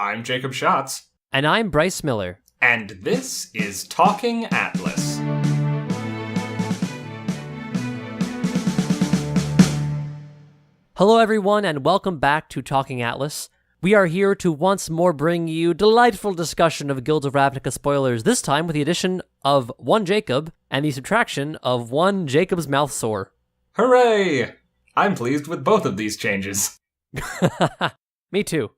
I'm Jacob Schatz. And I'm Bryce Miller. And this is Talking Atlas. Hello everyone, and welcome back to Talking Atlas. We are here to once more bring you delightful discussion of Guilds of Ravnica spoilers, this time with the addition of one Jacob and the subtraction of one Jacob's mouth sore. Hooray! I'm pleased with both of these changes. Me too.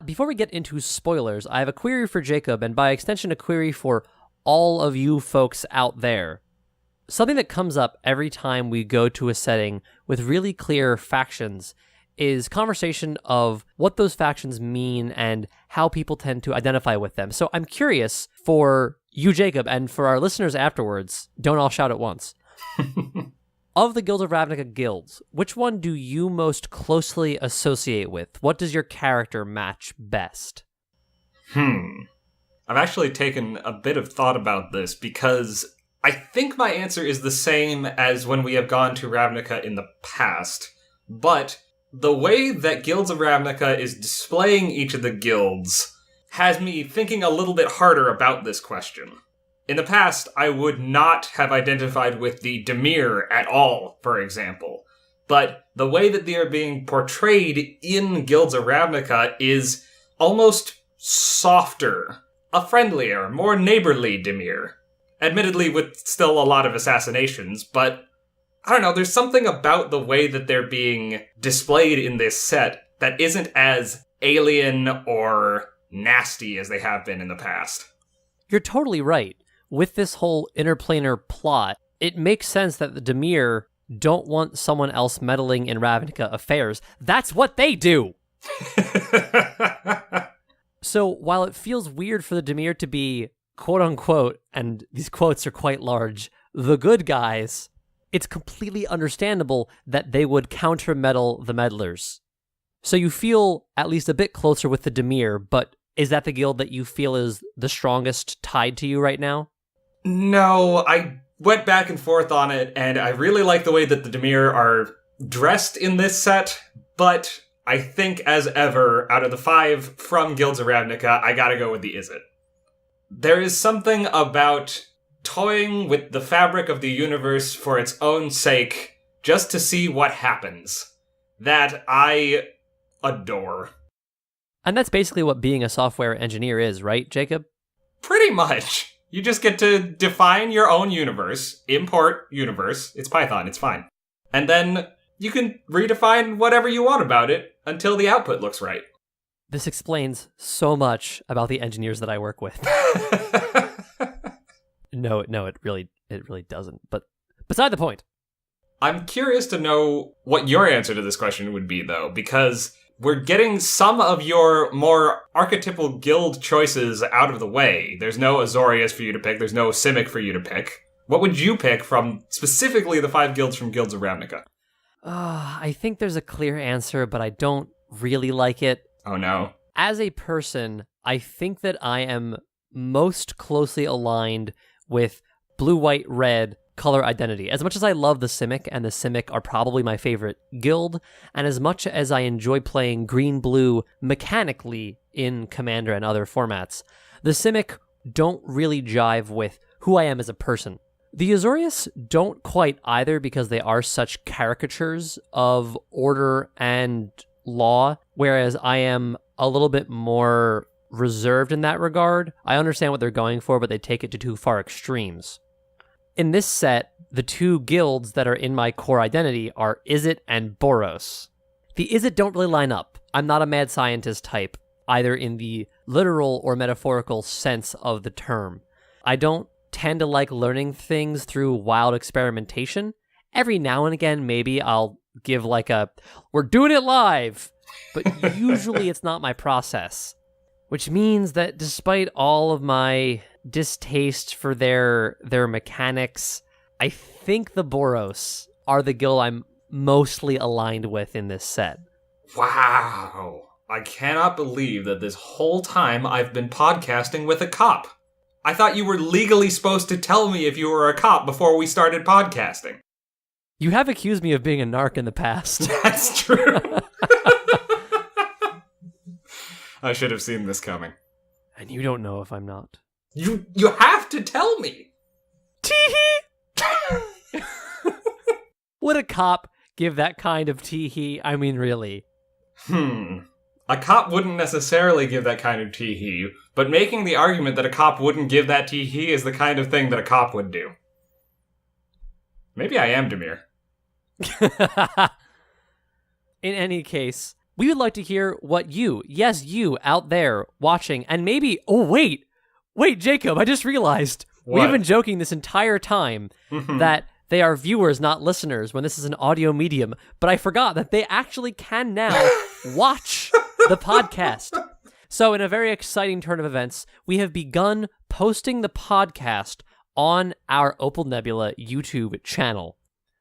Before we get into spoilers, I have a query for Jacob, and by extension a query for all of you folks out there. Something that comes up every time we go to a setting with really clear factions is conversation of what those factions mean and how people tend to identify with them. So I'm curious for you, Jacob, and for our listeners afterwards, don't all shout at once. Of the Guilds of Ravnica guilds, which one do you most closely associate with? What does your character match best? I've actually taken a bit of thought about this because I think my answer is the same as when we have gone to Ravnica in the past, but the way that Guilds of Ravnica is displaying each of the guilds has me thinking a little bit harder about this question. In the past, I would not have identified with the Dimir at all, for example, but the way that they are being portrayed in Guilds of Ravnica is almost softer, a friendlier, more neighborly Dimir. Admittedly, with still a lot of assassinations, but I don't know, there's something about the way that they're being displayed in this set that isn't as alien or nasty as they have been in the past. You're totally right. With this whole interplanar plot, it makes sense that the Dimir don't want someone else meddling in Ravnica affairs. That's what they do! So while it feels weird for the Dimir to be, quote-unquote, and these quotes are quite large, the good guys, it's completely understandable that they would counter-meddle the meddlers. So you feel at least a bit closer with the Dimir, but is that the guild that you feel is the strongest tied to you right now? No, I went back and forth on it, and I really like the way that the Dimir are dressed in this set, but I think, as ever, out of the 5 from Guilds of Ravnica, I gotta go with the Izzet. There is something about toying with the fabric of the universe for its own sake, just to see what happens, that I adore. And that's basically what being a software engineer is, right, Jacob? Pretty much. You just get to define your own universe, import universe, it's Python, it's fine. And then you can redefine whatever you want about it until the output looks right. This explains so much about the engineers that I work with. No, it really doesn't. But beside the point. I'm curious to know what your answer to this question would be, though, because we're getting some of your more archetypal guild choices out of the way. There's no Azorius for you to pick. There's no Simic for you to pick. What would you pick from specifically the 5 guilds from Guilds of Ravnica? I think there's a clear answer, but I don't really like it. Oh, no. As a person, I think that I am most closely aligned with blue, white, red color identity. As much as I love the Simic, and the Simic are probably my favorite guild, and as much as I enjoy playing green-blue mechanically in Commander and other formats, the Simic don't really jive with who I am as a person. The Azorius don't quite either because they are such caricatures of order and law, whereas I am a little bit more reserved in that regard. I understand what they're going for, but they take it to too far extremes. In this set, the 2 guilds that are in my core identity are Izzet and Boros. The Izzet don't really line up. I'm not a mad scientist type, either in the literal or metaphorical sense of the term. I don't tend to like learning things through wild experimentation. Every now and again, maybe I'll give like a, we're doing it live, but usually it's not my process. Which means that despite all of my distaste for their mechanics, I think the Boros are the guild I'm mostly aligned with in this set. Wow. I cannot believe that this whole time I've been podcasting with a cop. I thought you were legally supposed to tell me if you were a cop before we started podcasting. You have accused me of being a narc in the past. That's true. I should have seen this coming. And you don't know if I'm not. You have to tell me! Tee-hee! Would a cop give that kind of tee-hee? I mean, really. A cop wouldn't necessarily give that kind of tee-hee, but making the argument that a cop wouldn't give that tee-hee is the kind of thing that a cop would do. Maybe I am Demir. In any case, we would like to hear what you out there watching, and maybe, wait, Jacob, I just realized, what? We've been joking this entire time that they are viewers, not listeners, when this is an audio medium, but I forgot that they actually can now watch the podcast. So in a very exciting turn of events, we have begun posting the podcast on our Opal Nebula YouTube channel.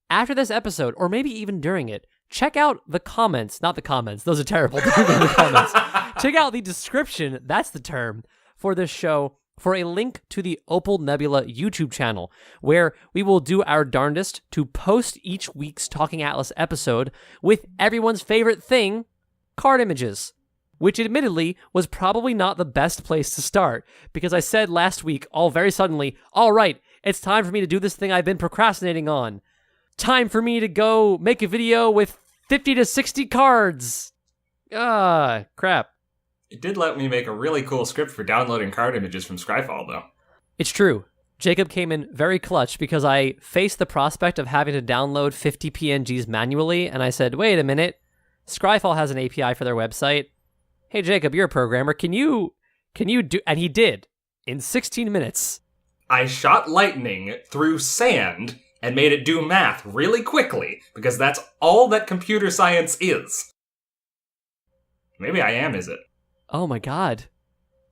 After this episode, or maybe even during it, check out the comments, not the comments, those are terrible, the comments. Check out the description, that's the term, for this show, for a link to the Opal Nebula YouTube channel, where we will do our darndest to post each week's Talking Atlas episode with everyone's favorite thing, card images. Which admittedly was probably not the best place to start, because I said last week, all very suddenly, all right, it's time for me to do this thing I've been procrastinating on. Time for me to go make a video with 50 to 60 cards. Crap. It did let me make a really cool script for downloading card images from Scryfall, though. It's true. Jacob came in very clutch because I faced the prospect of having to download 50 PNGs manually, and I said, wait a minute, Scryfall has an API for their website. Hey, Jacob, you're a programmer. Can you do... And he did. In 16 minutes. I shot lightning through sand and made it do math really quickly, because that's all that computer science is. Maybe I am, is it? Oh my god.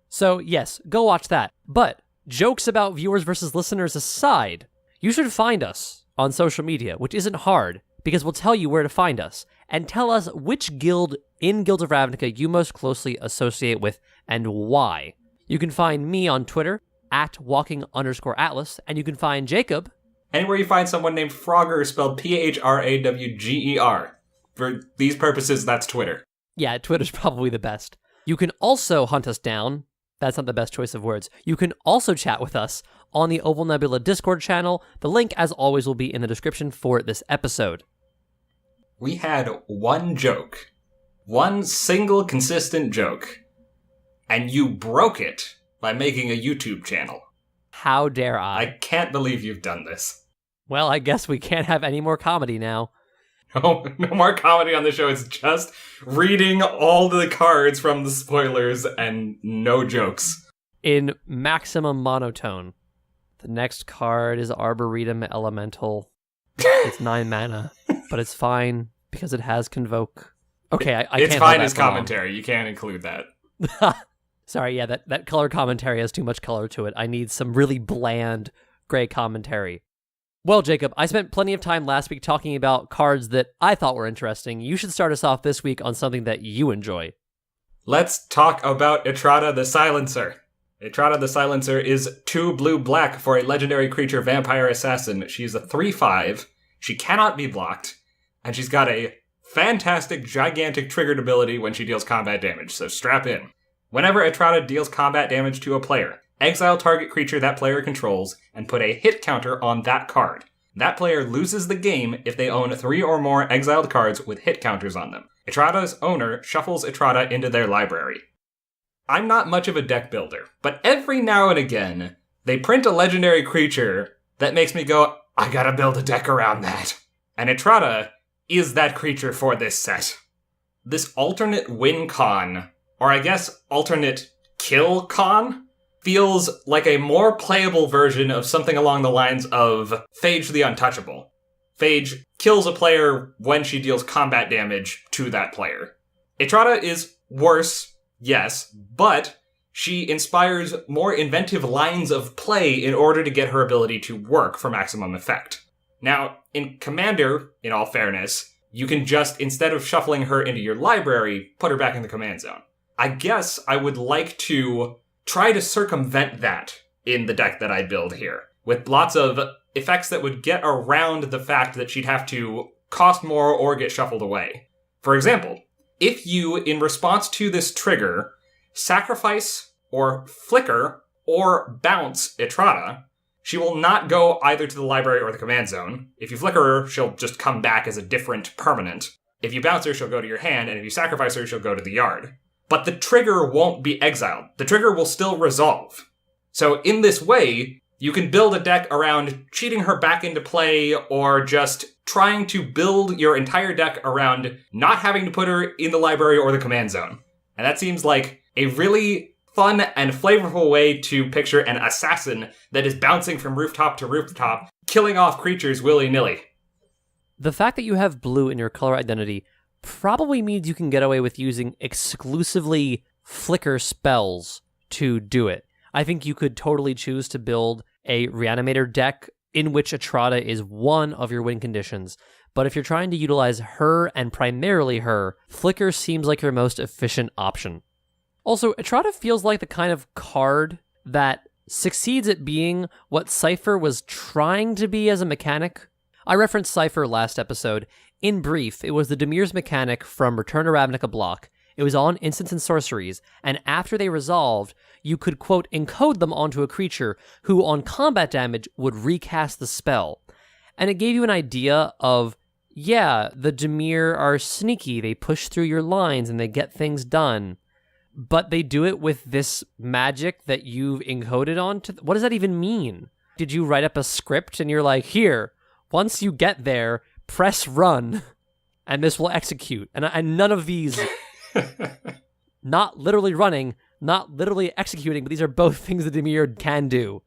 So, yes, go watch that. But, jokes about viewers versus listeners aside, you should find us on social media, which isn't hard, because we'll tell you where to find us, and tell us which guild in Guilds of Ravnica you most closely associate with, and why. You can find me on Twitter, @walking_atlas, and you can find Jacob anywhere you find someone named Frogger, spelled Phrawgger. For these purposes, that's Twitter. Yeah, Twitter's probably the best. You can also hunt us down. That's not the best choice of words. You can also chat with us on the Opal Nebula Discord channel. The link, as always, will be in the description for this episode. We had one joke. One single consistent joke. And you broke it by making a YouTube channel. How dare I? I can't believe you've done this. Well, I guess we can't have any more comedy now. No more comedy on the show. It's just reading all the cards from the spoilers and no jokes. In maximum monotone. The next card is Arboretum Elemental. It's 9 mana, but it's fine because it has Convoke. Okay, I can't. It's fine as commentary. You can't include that. Sorry, yeah, that color commentary has too much color to it. I need some really bland gray commentary. Well, Jacob, I spent plenty of time last week talking about cards that I thought were interesting. You should start us off this week on something that you enjoy. Let's talk about Radha the Silencer. Radha the Silencer is 2 blue-black for a legendary creature vampire assassin. She's a 3/5. She cannot be blocked. And she's got a fantastic, gigantic triggered ability when she deals combat damage, so strap in. Whenever Radha deals combat damage to a player, exile target creature that player controls and put a hit counter on that card. That player loses the game if they own 3 or more exiled cards with hit counters on them. Radha's owner shuffles Radha into their library. I'm not much of a deck builder, but every now and again, they print a legendary creature that makes me go, I gotta build a deck around that. And Radha is that creature for this set. This alternate win con, or I guess alternate kill con, feels like a more playable version of something along the lines of Phage the Untouchable. Phage kills a player when she deals combat damage to that player. Radha is worse, yes, but she inspires more inventive lines of play in order to get her ability to work for maximum effect. Now, in Commander, in all fairness, you can just, instead of shuffling her into your library, put her back in the command zone. I guess I would like to try to circumvent that in the deck that I build here, with lots of effects that would get around the fact that she'd have to cost more or get shuffled away. For example, if you, in response to this trigger, sacrifice or flicker or bounce Etrata, she will not go either to the library or the command zone. If you flicker her, she'll just come back as a different permanent. If you bounce her, she'll go to your hand, and if you sacrifice her, she'll go to the yard. But the trigger won't be exiled. The trigger will still resolve. So in this way, you can build a deck around cheating her back into play or just trying to build your entire deck around not having to put her in the library or the command zone. And that seems like a really fun and flavorful way to picture an assassin that is bouncing from rooftop to rooftop, killing off creatures willy-nilly. The fact that you have blue in your color identity probably means you can get away with using exclusively flicker spells to do it. I think you could totally choose to build a Reanimator deck in which Etrata is one of your win conditions, but if you're trying to utilize her and primarily her, flicker seems like your most efficient option. Also, Etrata feels like the kind of card that succeeds at being what Cypher was trying to be as a mechanic. I referenced Cypher last episode. In brief, it was the Demir's mechanic from Return to Ravnica block. It was on instants and sorceries, and after they resolved, you could, quote, encode them onto a creature who, on combat damage, would recast the spell. And it gave you an idea of, yeah, the Dimir are sneaky, they push through your lines and they get things done. But they do it with this magic that you've encoded onto. What does that even mean? Did you write up a script and you're like, here, once you get there, press run, and this will execute. And none of these, not literally running, not literally executing, but these are both things the Dimir can do.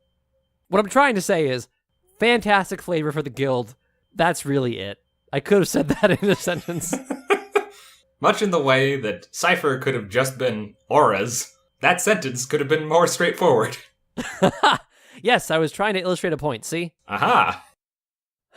What I'm trying to say is, fantastic flavor for the guild. That's really it. I could have said that in a sentence. Much in the way that Cypher could have just been auras, that sentence could have been more straightforward. Yes, I was trying to illustrate a point, see? Aha!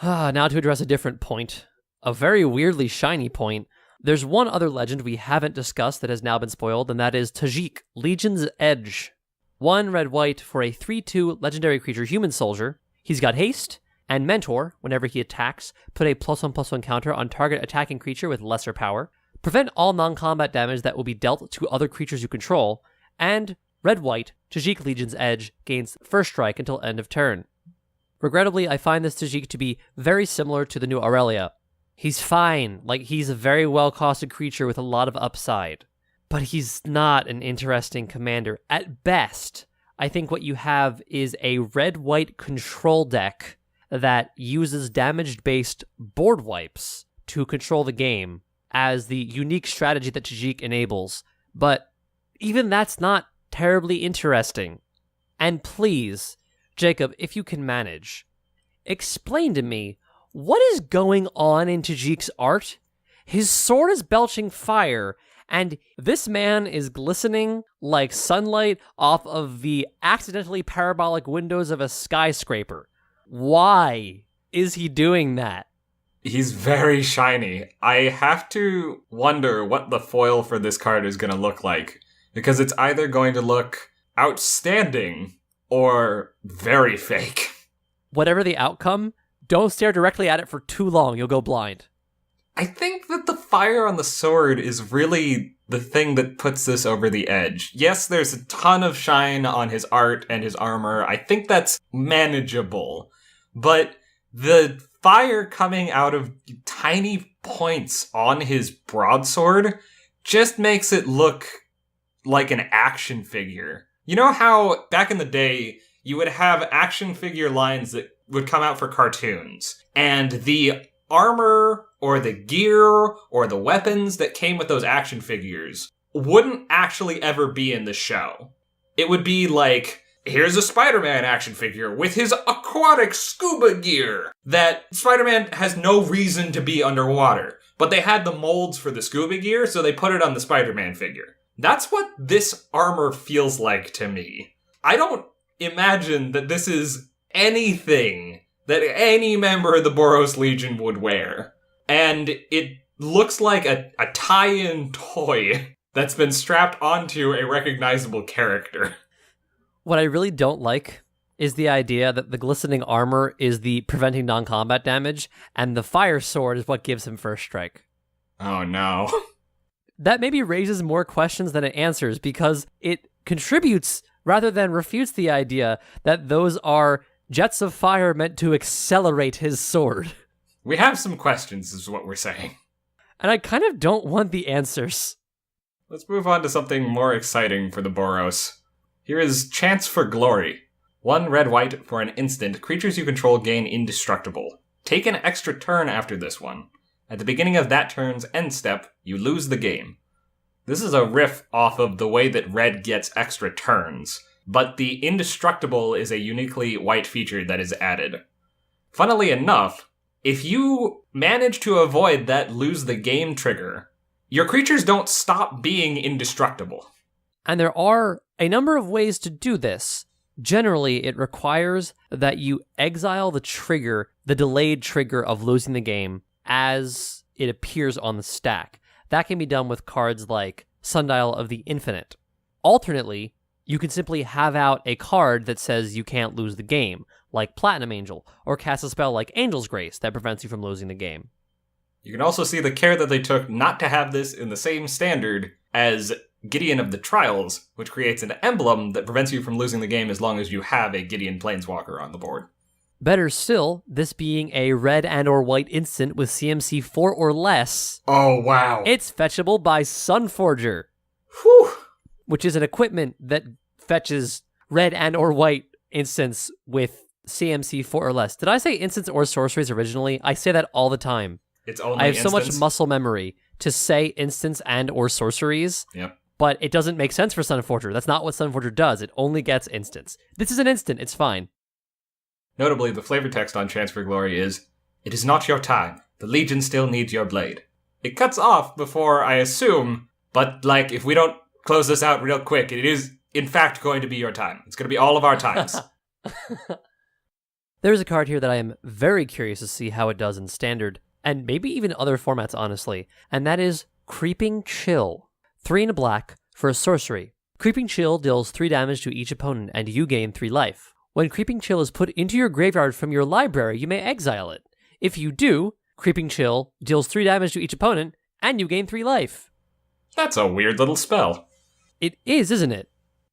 Now to address a different point. A very weirdly shiny point. There's one other legend we haven't discussed that has now been spoiled, and that is Tajik, Legion's Edge. 1 red-white for a 3/2 legendary creature human soldier. He's got haste, and Mentor, whenever he attacks, put a +1/+1 counter on target attacking creature with lesser power. Prevent all non-combat damage that will be dealt to other creatures you control, and red-white, Tajik Legion's Edge, gains first strike until end of turn. Regrettably, I find this Tajik to be very similar to the new Aurelia. He's fine, like he's a very well-costed creature with a lot of upside, but he's not an interesting commander. At best, I think what you have is a red-white control deck that uses damage-based board wipes to control the game, as the unique strategy that Tajik enables, but even that's not terribly interesting. And please, Jacob, if you can manage, explain to me, what is going on in Tajik's art? His sword is belching fire, and this man is glistening like sunlight off of the accidentally parabolic windows of a skyscraper. Why is he doing that? He's very shiny. I have to wonder what the foil for this card is going to look like, because it's either going to look outstanding or very fake. Whatever the outcome, don't stare directly at it for too long, you'll go blind. I think that the fire on the sword is really the thing that puts this over the edge. Yes, there's a ton of shine on his art and his armor. I think that's manageable, but the fire coming out of tiny points on his broadsword just makes it look like an action figure. You know how back in the day you would have action figure lines that would come out for cartoons, and the armor or the gear or the weapons that came with those action figures wouldn't actually ever be in the show. It would be like, here's a Spider-Man action figure with his aquatic scuba gear that Spider-Man has no reason to be underwater, but they had the molds for the scuba gear, so they put it on the Spider-Man figure. That's what this armor feels like to me. I don't imagine that this is anything that any member of the Boros Legion would wear. And it looks like a tie-in toy that's been strapped onto a recognizable character. What I really don't like is the idea that the glistening armor is the preventing non-combat damage, and the fire sword is what gives him first strike. Oh no. that maybe raises more questions than it answers because it contributes rather than refutes the idea that those are jets of fire meant to accelerate his sword. We have some questions, is what we're saying. And I kind of don't want the answers. Let's move on to something more exciting for the Boros. Here is Chance for Glory. 1 red-white for an instant, creatures you control gain indestructible. Take an extra turn after this one. At the beginning of that turn's end step, you lose the game. This is a riff off of the way that red gets extra turns, but the indestructible is a uniquely white feature that is added. Funnily enough, if you manage to avoid that lose the game trigger, your creatures don't stop being indestructible. And there are a number of ways to do this. Generally, it requires that you exile the trigger, the delayed trigger of losing the game, as it appears on the stack. That can be done with cards like Sundial of the Infinite. Alternately, you can simply have out a card that says you can't lose the game, like Platinum Angel, or cast a spell like Angel's Grace that prevents you from losing the game. You can also see the care that they took not to have this in the same standard as Gideon of the Trials, which creates an emblem that prevents you from losing the game as long as you have a Gideon Planeswalker on the board. Better still, this being a red and or white instant with CMC 4 or less. Oh, wow. It's fetchable by Sunforger. Whew. Which is an equipment that fetches red and or white instants with CMC 4 or less. Did I say instants or sorceries originally? I say that all the time. It's only I have instants. so much muscle memory to say instants and or sorceries. Yep. But it doesn't make sense for Sunforger. That's not what Sunforger does. It only gets instants. This is an instant. It's fine. Notably, the flavor text on Chance for Glory is, "It is not your time. The Legion still needs your blade." It cuts off before, I assume, but, if we don't close this out real quick, it is, in fact, going to be your time. It's going to be all of our times. There's a card here that I am very curious to see how it does in Standard, and maybe even other formats, honestly, and that is Creeping Chill. 3 and a black for a sorcery. Creeping Chill deals 3 damage to each opponent, and you gain 3 life. When Creeping Chill is put into your graveyard from your library, you may exile it. If you do, Creeping Chill deals 3 damage to each opponent, and you gain 3 life. That's a weird little spell. It is, isn't it?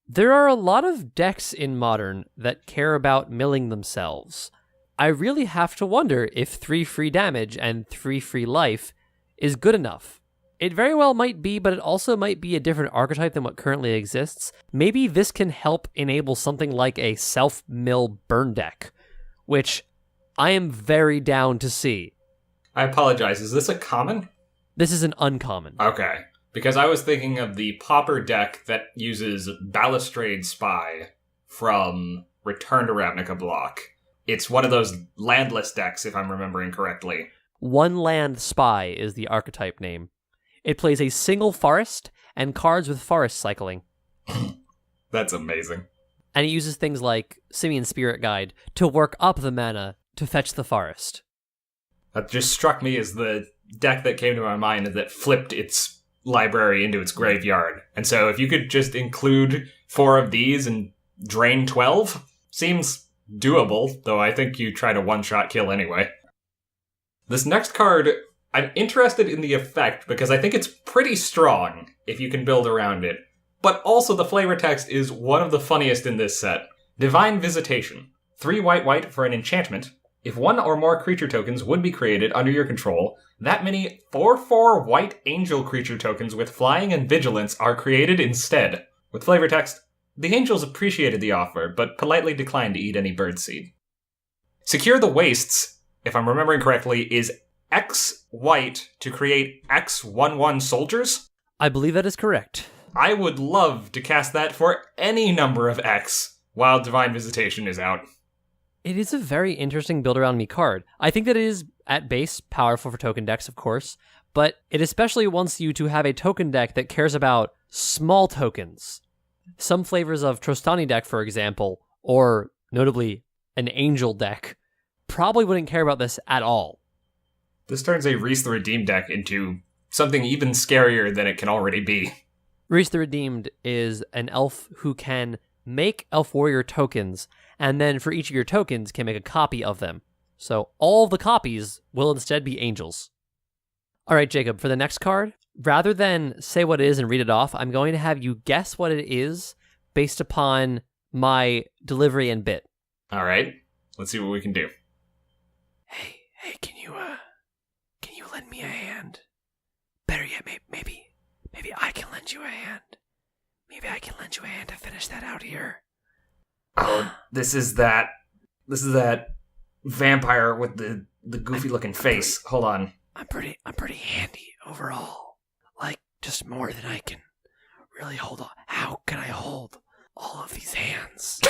There are a lot of decks in Modern that care about milling themselves. I really have to wonder if 3 free damage and 3 free life is good enough. It very well might be, but it also might be a different archetype than what currently exists. Maybe this can help enable something like a self-mill burn deck, which I am very down to see. I apologize, is this a common? This is an uncommon. Okay, because I was thinking of the Pauper deck that uses Balustrade Spy from Return to Ravnica block. It's one of those landless decks, if I'm remembering correctly. One Land Spy is the archetype name. It plays a single forest and cards with forest cycling. That's amazing. And it uses things like Simian Spirit Guide to work up the mana to fetch the forest. That just struck me as the deck that came to my mind that flipped its library into its graveyard. And so if you could just include 4 of these and drain 12, seems doable, though I think you try to one-shot kill anyway. This next card, I'm interested in the effect because I think it's pretty strong if you can build around it. But also the flavor text is one of the funniest in this set. Divine Visitation. 3 white for an enchantment. If 1 or more creature tokens would be created under your control, that many 4/4 white angel creature tokens with flying and vigilance are created instead. With flavor text, the angels appreciated the offer, but politely declined to eat any birdseed. Secure the Wastes, if I'm remembering correctly, is X white to create X/1/1 soldiers? I believe that is correct. I would love to cast that for any number of X while Divine Visitation is out. It is a very interesting build around me card. I think that it is, at base, powerful for token decks, of course, but it especially wants you to have a token deck that cares about small tokens. Some flavors of Trostani deck, for example, or notably an Angel deck, probably wouldn't care about this at all. This turns a Reese the Redeemed deck into something even scarier than it can already be. Reese the Redeemed is an elf who can make Elf Warrior tokens, and then for each of your tokens can make a copy of them. So all the copies will instead be angels. All right, Jacob, for the next card, rather than say what it is and read it off, I'm going to have you guess what it is based upon my delivery and bit. All right. Let's see what we can do. Hey, can you lend me a hand? Better yet, maybe I can lend you a hand. Maybe I can lend you a hand to finish that out here. Oh, this is that vampire with the goofy looking face. Hold on. I'm pretty handy overall. Like, just more than I can really hold on. How can I hold all of these hands?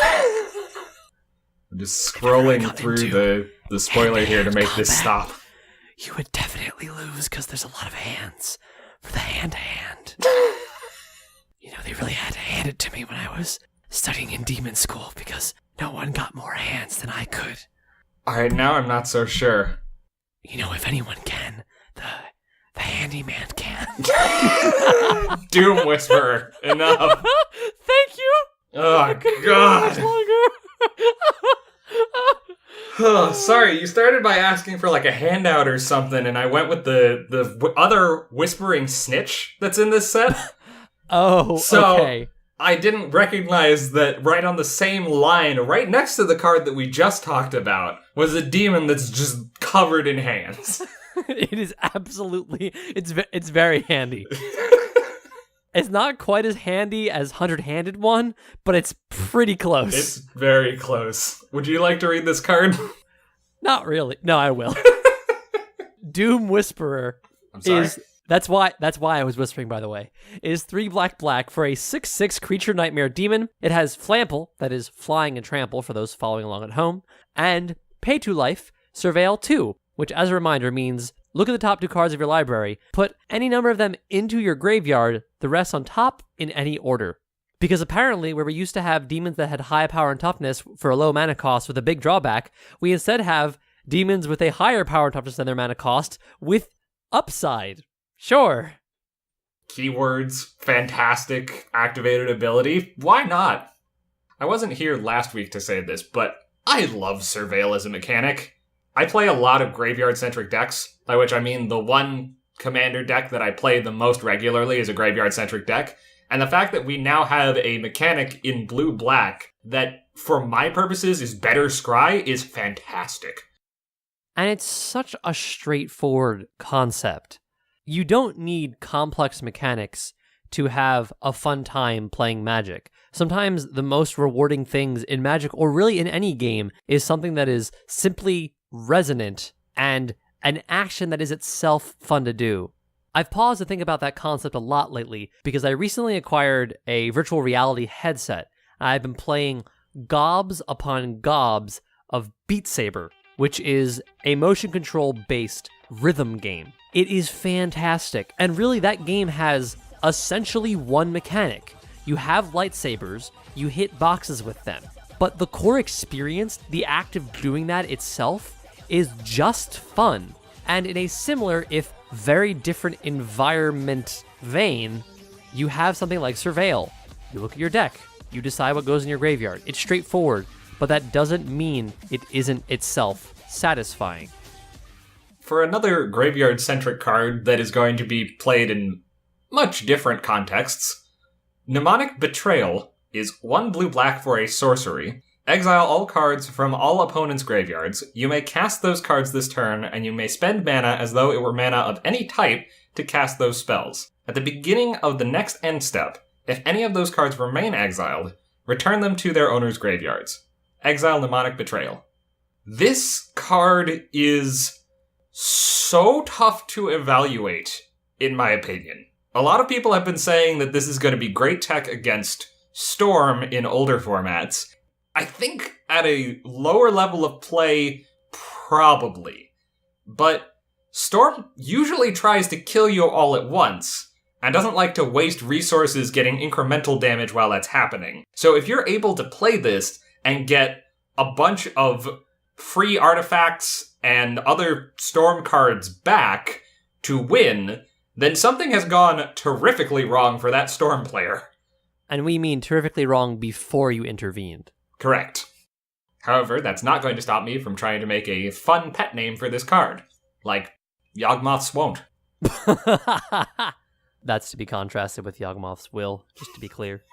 I'm just scrolling through the spoiler here to make this stop. You would definitely lose because there's a lot of hands for the hand-to-hand. They really had to hand it to me when I was studying in demon school because no one got more hands than I could. Alright, now I'm not so sure. If anyone can, the handyman can. Doom Whisperer, enough. Thank you. Oh, God. Oh, sorry, you started by asking for like a handout or something, and I went with the other whispering snitch that's in this set. Oh, so okay. I didn't recognize that right on the same line, right next to the card that we just talked about, was a demon that's just covered in hands. It is absolutely, it's very handy. It's not quite as handy as 100-handed one, but it's pretty close. It's very close. Would you like to read this card? Not really. No, I will. Doom Whisperer I'm sorry. That's why I was whispering, by the way. Is 3 black for a 6/6 creature nightmare demon. It has Flample, that is flying and trample for those following along at home, and Pay 2 life, Surveil 2, which as a reminder means look at the top 2 cards of your library, put any number of them into your graveyard, the rest on top in any order. Because apparently, where we used to have demons that had high power and toughness for a low mana cost with a big drawback, we instead have demons with a higher power and toughness than their mana cost with upside. Sure. Keywords, fantastic, activated ability. Why not? I wasn't here last week to say this, but I love Surveil as a mechanic. I play a lot of graveyard-centric decks, by which I mean the one commander deck that I play the most regularly is a graveyard-centric deck, and the fact that we now have a mechanic in blue-black that, for my purposes, is better scry is fantastic. And it's such a straightforward concept. You don't need complex mechanics to have a fun time playing Magic. Sometimes the most rewarding things in Magic, or really in any game, is something that is simply resonant and an action that is itself fun to do. I've paused to think about that concept a lot lately because I recently acquired a virtual reality headset. I've been playing Gobs upon Gobs of Beat Saber, which is a motion control based rhythm game. It is fantastic, and really that game has essentially one mechanic. You have lightsabers, you hit boxes with them, but the core experience, the act of doing that itself, is just fun. And in a similar, if very different environment vein, you have something like Surveil. You look at your deck, you decide what goes in your graveyard. It's straightforward, but that doesn't mean it isn't itself satisfying. For another graveyard-centric card that is going to be played in much different contexts, Mnemonic Betrayal is 1 blue-black for a sorcery. Exile all cards from all opponents' graveyards. You may cast those cards this turn, and you may spend mana as though it were mana of any type to cast those spells. At the beginning of the next end step, if any of those cards remain exiled, return them to their owners' graveyards. Exile Mnemonic Betrayal. This card is so tough to evaluate, in my opinion. A lot of people have been saying that this is going to be great tech against Storm in older formats. I think at a lower level of play, probably. But Storm usually tries to kill you all at once, and doesn't like to waste resources getting incremental damage while that's happening. So if you're able to play this and get a bunch of free artifacts and other Storm cards back to win, then something has gone terrifically wrong for that Storm player. And we mean terrifically wrong before you intervened. Correct. However, that's not going to stop me from trying to make a fun pet name for this card, like Yawgmoth's Won't. That's to be contrasted with Yawgmoth's will, just to be clear.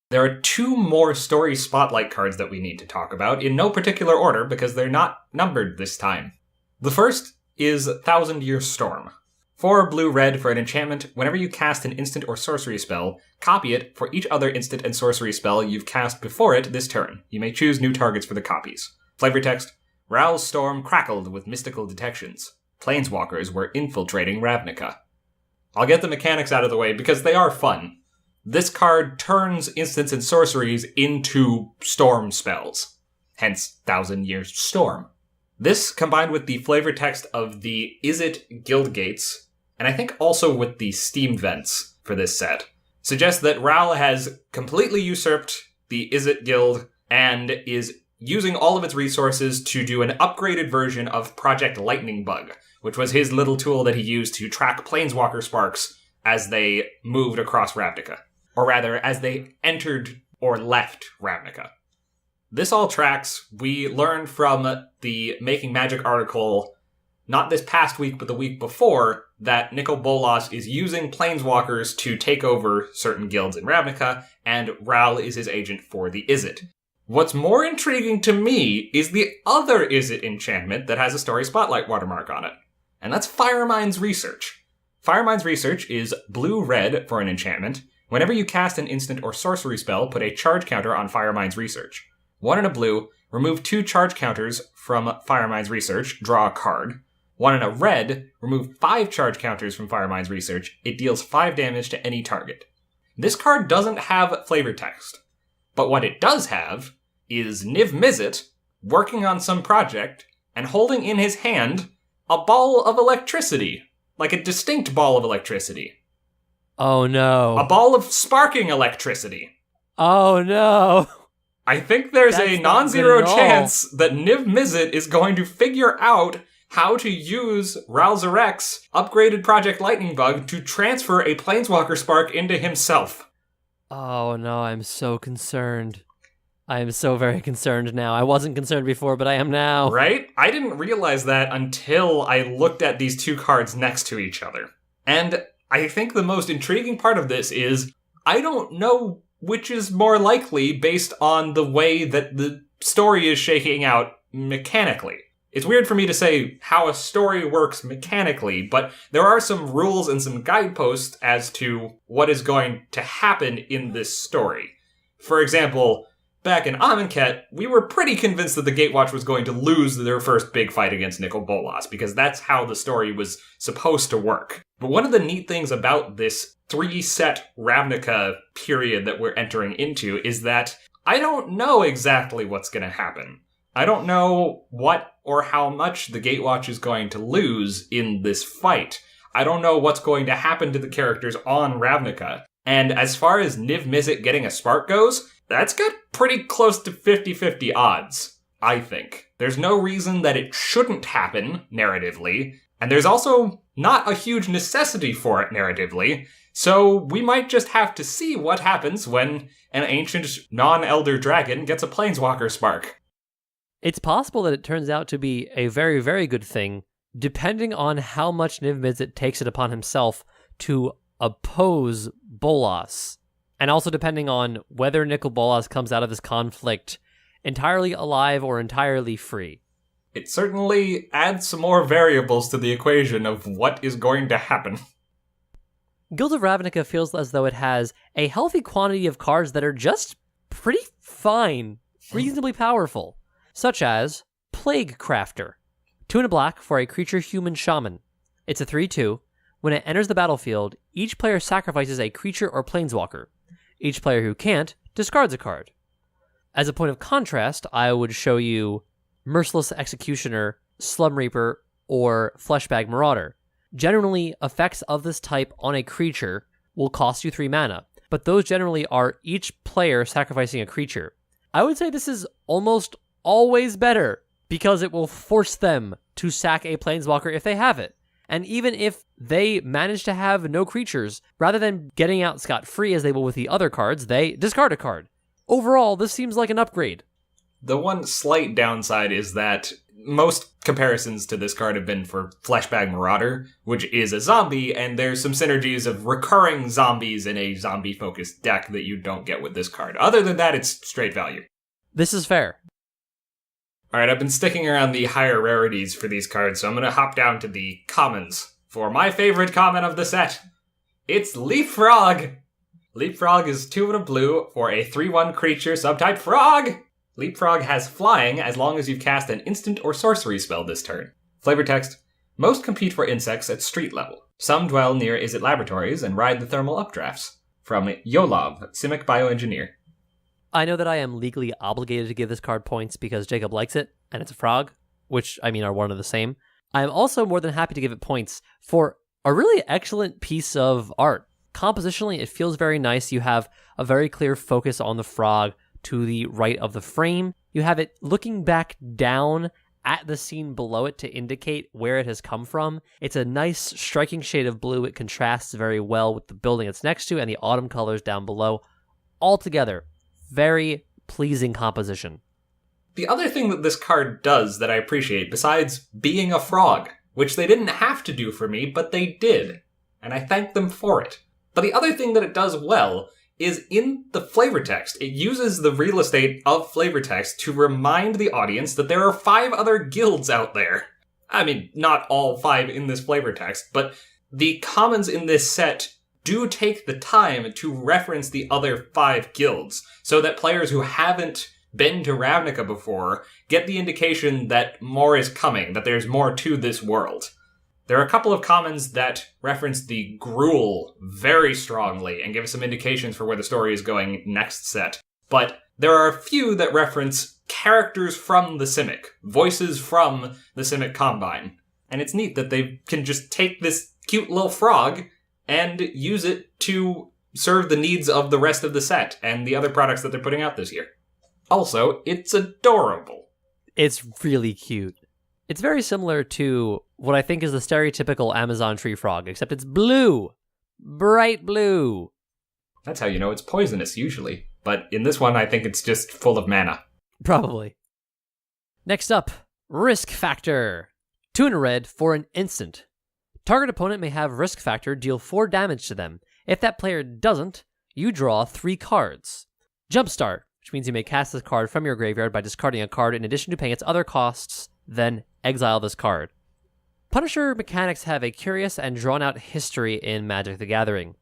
There are 2 more story spotlight cards that we need to talk about, in no particular order because they're not numbered this time. The first is 1,000 Year Storm. 4 blue-red for an enchantment. Whenever you cast an instant or sorcery spell, copy it for each other instant and sorcery spell you've cast before it this turn. You may choose new targets for the copies. Flavor text: Ral's storm crackled with mystical detections. Planeswalkers were infiltrating Ravnica. I'll get the mechanics out of the way because they are fun. This card turns instants and sorceries into storm spells. Hence, 1,000 Year Storm. This, combined with the flavor text of the Is It Guild Gates, and I think also with the Steam Vents for this set, suggests that Ral has completely usurped the Is It Guild and is using all of its resources to do an upgraded version of Project Lightning Bug, which was his little tool that he used to track Planeswalker sparks as they moved across Ravnica. Or rather, as they entered or left Ravnica. This all tracks. We learned from the Making Magic article, not this past week, but the week before, that Nicol Bolas is using Planeswalkers to take over certain guilds in Ravnica, and Ral is his agent for the Izzet. What's more intriguing to me is the other Izzet enchantment that has a Story Spotlight watermark on it, and that's Firemind's Research. Firemind's Research is blue-red for an enchantment. Whenever you cast an instant or sorcery spell, put a charge counter on Firemind's Research. 1 in a blue, remove 2 charge counters from Firemind's Research, draw a card. 1 in a red, remove 5 charge counters from Firemind's Research. It deals 5 damage to any target. This card doesn't have flavor text, but what it does have is Niv Mizzet working on some project and holding in his hand a ball of electricity, like a distinct ball of electricity. Oh no. A ball of sparking electricity. Oh no. I think there's That's a not non-zero good at all. chance that Niv Mizzet is going to figure out how to use Ral Zarek's upgraded Project Lightning Bug to transfer a Planeswalker Spark into himself. Oh no, I'm so concerned. I am so very concerned now. I wasn't concerned before, but I am now. Right? I didn't realize that until I looked at these 2 cards next to each other. And I think the most intriguing part of this is, I don't know which is more likely based on the way that the story is shaking out mechanically. It's weird for me to say how a story works mechanically, but there are some rules and some guideposts as to what is going to happen in this story. For example, back in Amonkhet, we were pretty convinced that the Gatewatch was going to lose their first big fight against Nicol Bolas, because that's how the story was supposed to work. But one of the neat things about this 3-set Ravnica period that we're entering into is that I don't know exactly what's going to happen. I don't know what or how much the Gatewatch is going to lose in this fight. I don't know what's going to happen to the characters on Ravnica. And as far as Niv Mizzet getting a spark goes, that's got pretty close to 50-50 odds, I think. There's no reason that it shouldn't happen, narratively, and there's also not a huge necessity for it, narratively, so we might just have to see what happens when an ancient non-elder dragon gets a Planeswalker Spark. It's possible that it turns out to be a very, very good thing, depending on how much Niv Mizzet takes it upon himself to oppose Bolas. And also depending on whether Nicol Bolas comes out of this conflict entirely alive or entirely free. It certainly adds some more variables to the equation of what is going to happen. Guilds of Ravnica feels as though it has a healthy quantity of cards that are just pretty fine, reasonably powerful, such as Plague Crafter. 2 in a black for a creature human shaman. It's a 3/2. When it enters the battlefield, each player sacrifices a creature or planeswalker. Each player who can't discards a card. As a point of contrast, I would show you Merciless Executioner, Slum Reaper, or Fleshbag Marauder. Generally, effects of this type on a creature will cost you 3 mana, but those generally are each player sacrificing a creature. I would say this is almost always better, because it will force them to sack a planeswalker if they have it. And even if they manage to have no creatures, rather than getting out scot-free as they will with the other cards, they discard a card. Overall, this seems like an upgrade. The one slight downside is that most comparisons to this card have been for Fleshbag Marauder, which is a zombie, and there's some synergies of recurring zombies in a zombie-focused deck that you don't get with this card. Other than that, it's straight value. This is fair. Alright, I've been sticking around the higher rarities for these cards, so I'm going to hop down to the commons. For my favorite common of the set, it's Leapfrog! Leapfrog is 2 and a blue for a 3/1 creature subtype frog! Leapfrog has flying as long as you've cast an instant or sorcery spell this turn. Flavor text: most compete for insects at street level. Some dwell near Izzet laboratories and ride the thermal updrafts. From Yolov, Simic Bioengineer. I know that I am legally obligated to give this card points because Jacob likes it, and it's a frog, which, I mean, are one of the same. I am also more than happy to give it points for a really excellent piece of art. Compositionally, it feels very nice. You have a very clear focus on the frog to the right of the frame. You have it looking back down at the scene below it to indicate where it has come from. It's a nice, striking shade of blue. It contrasts very well with the building it's next to and the autumn colors down below. Altogether, very pleasing composition. The other thing that this card does that I appreciate, besides being a frog, which they didn't have to do for me, but they did, and I thank them for it. But the other thing that it does well is in the flavor text. It uses the real estate of flavor text to remind the audience that there are 5 other guilds out there. I mean, not all 5 in this flavor text, but the commons in this set do take the time to reference the other 5 guilds, so that players who haven't been to Ravnica before get the indication that more is coming, that there's more to this world. There are a couple of commons that reference the Gruel very strongly and give us some indications for where the story is going next set. But there are a few that reference characters from the Simic, voices from the Simic Combine. And it's neat that they can just take this cute little frog and use it to serve the needs of the rest of the set and the other products that they're putting out this year. Also, it's adorable. It's really cute. It's very similar to what I think is the stereotypical Amazon tree frog, except it's blue. Bright blue. That's how you know it's poisonous, usually. But in this one, I think it's just full of mana. Probably. Next up, Risk Factor. 2 in a red for an instant. Target opponent may have Risk Factor deal 4 damage to them. If that player doesn't, you draw 3 cards. Jumpstart, which means you may cast this card from your graveyard by discarding a card in addition to paying its other costs, then exile this card. Punisher mechanics have a curious and drawn-out history in Magic the Gathering.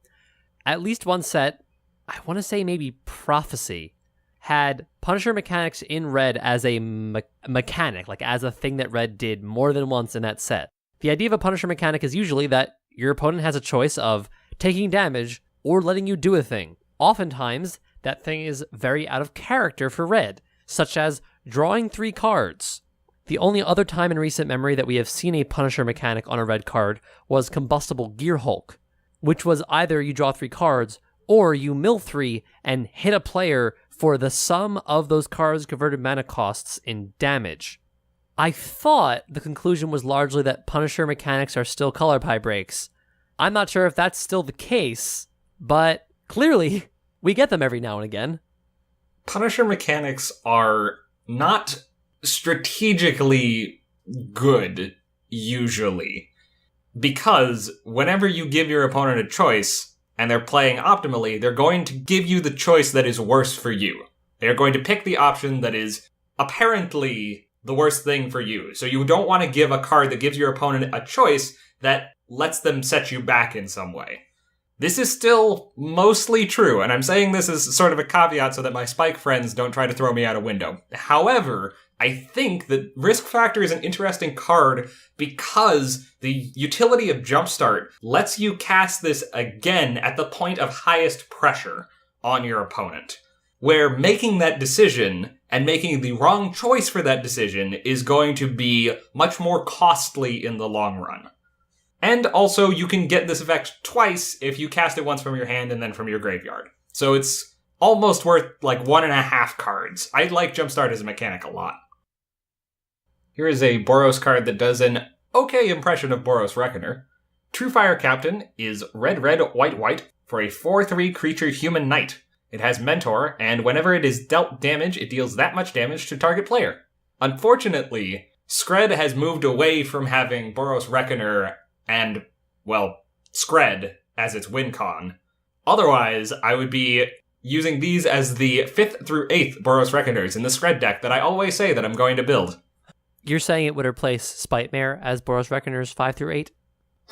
At least one set, I want to say maybe Prophecy, had Punisher mechanics in red as a mechanic, like as a thing that red did more than once in that set. The idea of a Punisher mechanic is usually that your opponent has a choice of taking damage or letting you do a thing. Oftentimes, that thing is very out of character for red, such as drawing 3 cards. The only other time in recent memory that we have seen a Punisher mechanic on a red card was Combustible Gear Hulk, which was either you draw 3 cards or you mill 3 and hit a player for the sum of those cards' converted mana costs in damage. I thought the conclusion was largely that Punisher mechanics are still color pie breaks. I'm not sure if that's still the case, but clearly we get them every now and again. Punisher mechanics are not strategically good, usually. Because whenever you give your opponent a choice, and they're playing optimally, they're going to give you the choice that is worse for you. They're going to pick the option that is apparently the worst thing for you. So you don't want to give a card that gives your opponent a choice that lets them set you back in some way. This is still mostly true, and I'm saying this as sort of a caveat so that my Spike friends don't try to throw me out a window. However, I think that Risk Factor is an interesting card because the utility of Jumpstart lets you cast this again at the point of highest pressure on your opponent, where making that decision and making the wrong choice for that decision is going to be much more costly in the long run. And also, you can get this effect twice if you cast it once from your hand and then from your graveyard. So it's almost worth like 1.5 cards. I like Jumpstart as a mechanic a lot. Here is a Boros card that does an okay impression of Boros Reckoner. True Fire Captain is red, white for a 4/3 creature human knight. It has Mentor, and whenever it is dealt damage, it deals that much damage to target player. Unfortunately, Skred has moved away from having Boros Reckoner and, well, Skred as its win con. Otherwise, I would be using these as the 5th through 8th Boros Reckoners in the Skred deck that I always say that I'm going to build. You're saying it would replace Spite-Mare as Boros Reckoners 5 through 8?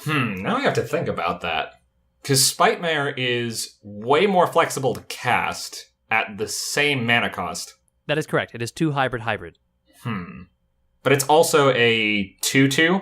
Now I have to think about that. Because Spite-Mare is way more flexible to cast at the same mana cost. That is correct. It is 2 hybrid. But it's also a 2/2?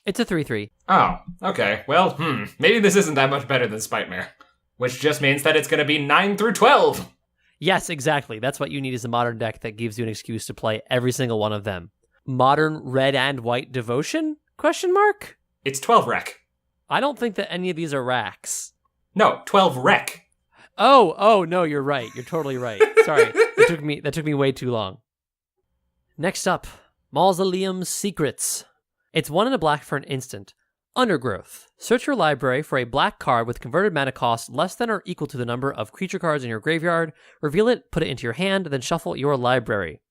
It's a 3/3. Oh, okay. Well, maybe this isn't that much better than Spite-Mare. Which just means that it's going to be 9 through 12! Yes, exactly. That's what you need is a modern deck that gives you an excuse to play every single one of them. Modern red and white devotion? Question mark? It's 12 rec. I don't think that any of these are racks. No, 12 rec. Oh, no, you're right. You're totally right. Sorry. That took me way too long. Next up, Mausoleum Secrets. It's 1 and a black for an instant. Undergrowth. Search your library for a black card with converted mana cost less than or equal to the number of creature cards in your graveyard. Reveal it, put it into your hand, then shuffle your library.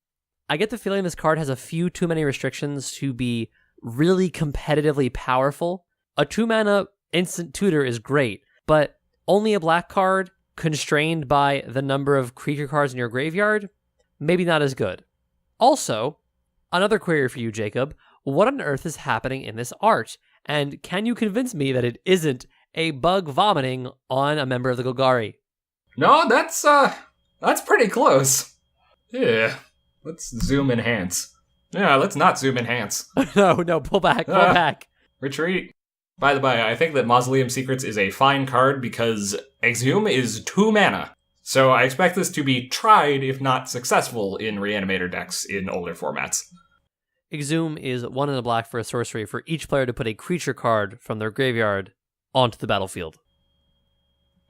I get the feeling this card has a few too many restrictions to be really competitively powerful. A 2-mana instant tutor is great, but only a black card constrained by the number of creature cards in your graveyard? Maybe not as good. Also, another query for you, Jacob. What on earth is happening in this art? And can you convince me that it isn't a bug vomiting on a member of the Golgari? No, that's pretty close. Yeah. Let's zoom enhance. Yeah, let's not zoom enhance. No, pull back. Retreat. By the way, I think that Mausoleum Secrets is a fine card because Exhume is 2 mana. So I expect this to be tried, if not successful, in Reanimator decks in older formats. Exhume is 1 and a black for a sorcery for each player to put a creature card from their graveyard onto the battlefield.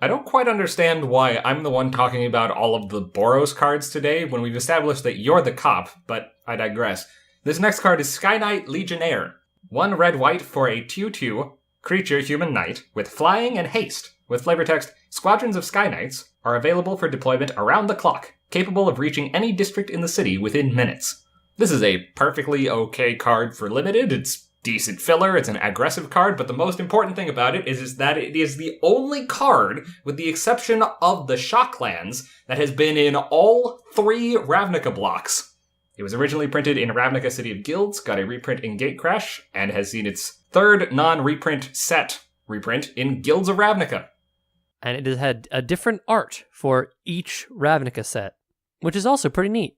I don't quite understand why I'm the one talking about all of the Boros cards today when we've established that you're the cop, but I digress. This next card is Sky Knight Legionnaire. 1 red-white for a 2/2 creature human knight with flying and haste. With flavor text, squadrons of Sky Knights are available for deployment around the clock, capable of reaching any district in the city within minutes. This is a perfectly okay card for limited. It's decent filler, it's an aggressive card, but the most important thing about it is that it is the only card, with the exception of the Shocklands, that has been in all 3 Ravnica blocks. It was originally printed in Ravnica City of Guilds, got a reprint in Gatecrash, and has seen its 3rd non-reprint set reprint in Guilds of Ravnica. And it has had a different art for each Ravnica set, which is also pretty neat.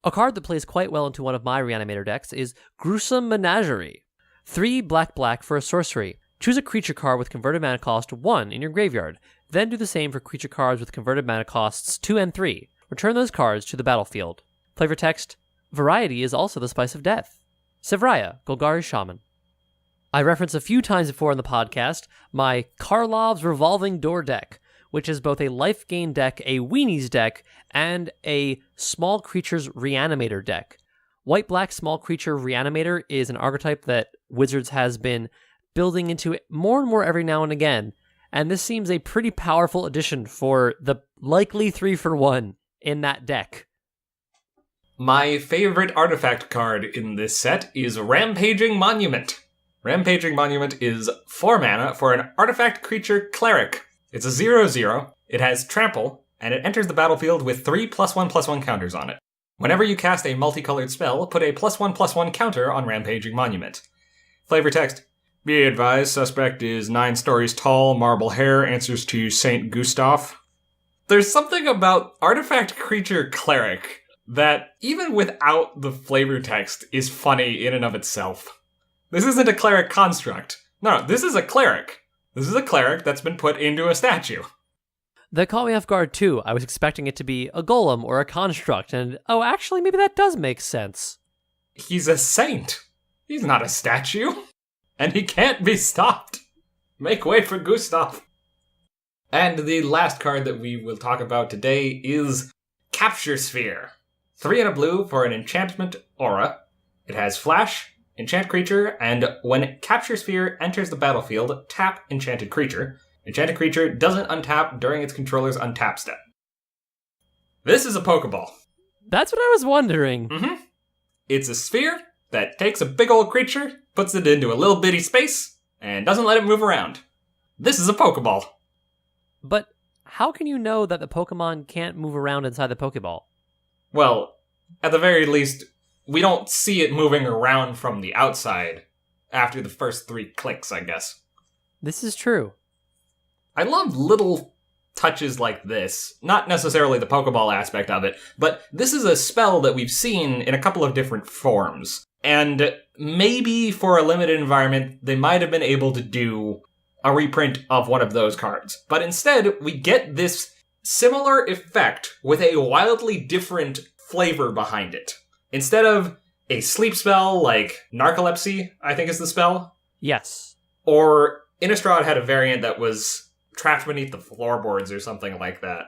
A card that plays quite well into one of my Reanimator decks is Gruesome Menagerie. 3 black for a sorcery. Choose a creature card with converted mana cost 1 in your graveyard. Then do the same for creature cards with converted mana costs 2 and 3. Return those cards to the battlefield. Flavor text, variety is also the spice of death. Sevraya, Golgari Shaman. I referenced a few times before in the podcast my Karlov's Revolving Door deck, which is both a life gain deck, a weenies deck, and a small creatures reanimator deck. White-black small creature reanimator is an archetype that Wizards has been building into more and more every now and again, and this seems a pretty powerful addition for the likely 3-for-1 in that deck. My favorite artifact card in this set is Rampaging Monument. Rampaging Monument is 4 mana for an artifact creature cleric. It's a 0/0, it has trample, and it enters the battlefield with 3 +1/+1 counters on it. Whenever you cast a multicolored spell, put a +1/+1 counter on Rampaging Monument. Flavor text, be advised, suspect is 9 stories tall, marble hair, answers to Saint Gustav. There's something about artifact creature cleric that, even without the flavor text, is funny in and of itself. This isn't a cleric construct. No, this is a cleric. This is a cleric that's been put into a statue. That caught me off guard too. I was expecting it to be a golem or a construct, and actually maybe that does make sense. He's a saint. He's not a statue. And he can't be stopped. Make way for Gustav. And the last card that we will talk about today is Capture Sphere. 3 and a blue for an enchantment aura. It has flash, enchant creature, and when Capture Sphere enters the battlefield, tap enchanted creature. Enchanted creature doesn't untap during its controller's untap step. This is a Pokeball. That's what I was wondering. Mm-hmm. It's a sphere that takes a big old creature, puts it into a little bitty space, and doesn't let it move around. This is a Pokeball. But how can you know that the Pokemon can't move around inside the Pokeball? Well, at the very least, we don't see it moving around from the outside after the first 3 clicks, I guess. This is true. I love little touches like this. Not necessarily the Pokeball aspect of it, but this is a spell that we've seen in a couple of different forms. And maybe for a limited environment, they might have been able to do a reprint of one of those cards. But instead, we get this similar effect with a wildly different flavor behind it. Instead of a sleep spell like Narcolepsy, I think is the spell. Yes. Or Innistrad had a variant that was trapped beneath the floorboards or something like that.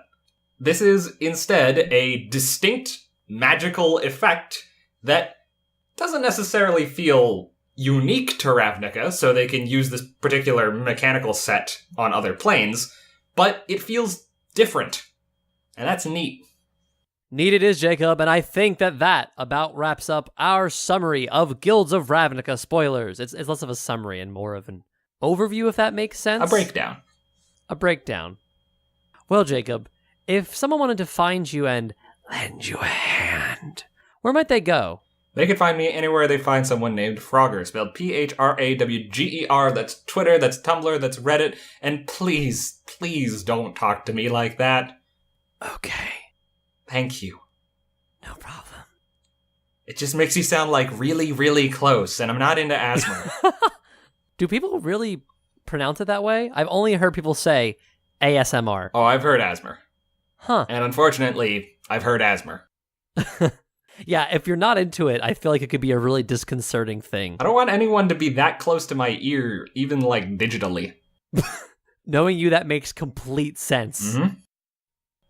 This is instead a distinct magical effect that doesn't necessarily feel unique to Ravnica, so they can use this particular mechanical set on other planes, but it feels different. And that's neat. Neat it is, Jacob, and I think that about wraps up our summary of Guilds of Ravnica spoilers. It's less of a summary and more of an overview, if that makes sense. A breakdown. A breakdown. Well, Jacob, if someone wanted to find you and lend you a hand, where might they go? They can find me anywhere they find someone named Frogger, spelled Phrawgger. That's Twitter, that's Tumblr, that's Reddit, and please, please don't talk to me like that. Okay. Thank you. No problem. It just makes you sound like really, really close, and I'm not into asthma. Do people really pronounce it that way? I've only heard people say ASMR. Oh, I've heard asthma. Huh. And unfortunately, I've heard asthma. Yeah, if you're not into it, I feel like it could be a really disconcerting thing. I don't want anyone to be that close to my ear, even, like, digitally. Knowing you, that makes complete sense. Mm-hmm.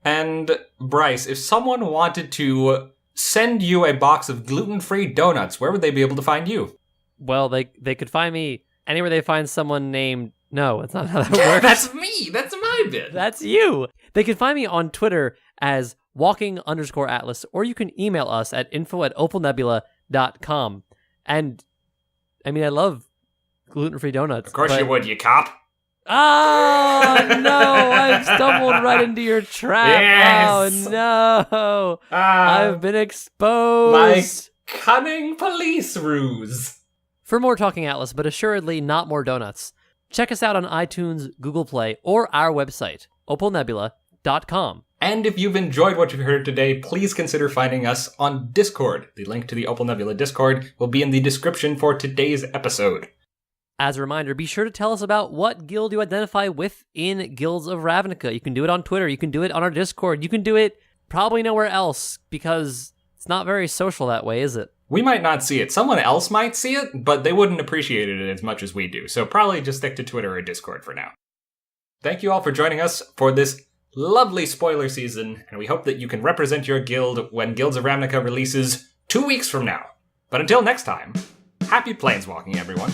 And, Bryce, if someone wanted to send you a box of gluten-free donuts, where would they be able to find you? Well, they could find me anywhere they find someone named... No, that's not how that works. That's me! That's my bit! That's you! They can find me on Twitter as walking_atlas, or you can email us at info@opalnebula.com. And, I mean, I love gluten-free donuts. Of course you would, you cop. Oh, no! I've stumbled right into your trap. Yes. Oh, no! I've been exposed. My cunning police ruse. For more Talking Atlas, but assuredly not more donuts, check us out on iTunes, Google Play, or our website, opalnebula.com. And if you've enjoyed what you've heard today, please consider finding us on Discord. The link to the Opal Nebula Discord will be in the description for today's episode. As a reminder, be sure to tell us about what guild you identify with in Guilds of Ravnica. You can do it on Twitter, you can do it on our Discord, you can do it probably nowhere else, because it's not very social that way, is it? We might not see it. Someone else might see it, but they wouldn't appreciate it as much as we do. So probably just stick to Twitter or Discord for now. Thank you all for joining us for this lovely spoiler season, and we hope that you can represent your guild when Guilds of Ravnica releases 2 weeks from now. But until next time, happy planeswalking, everyone.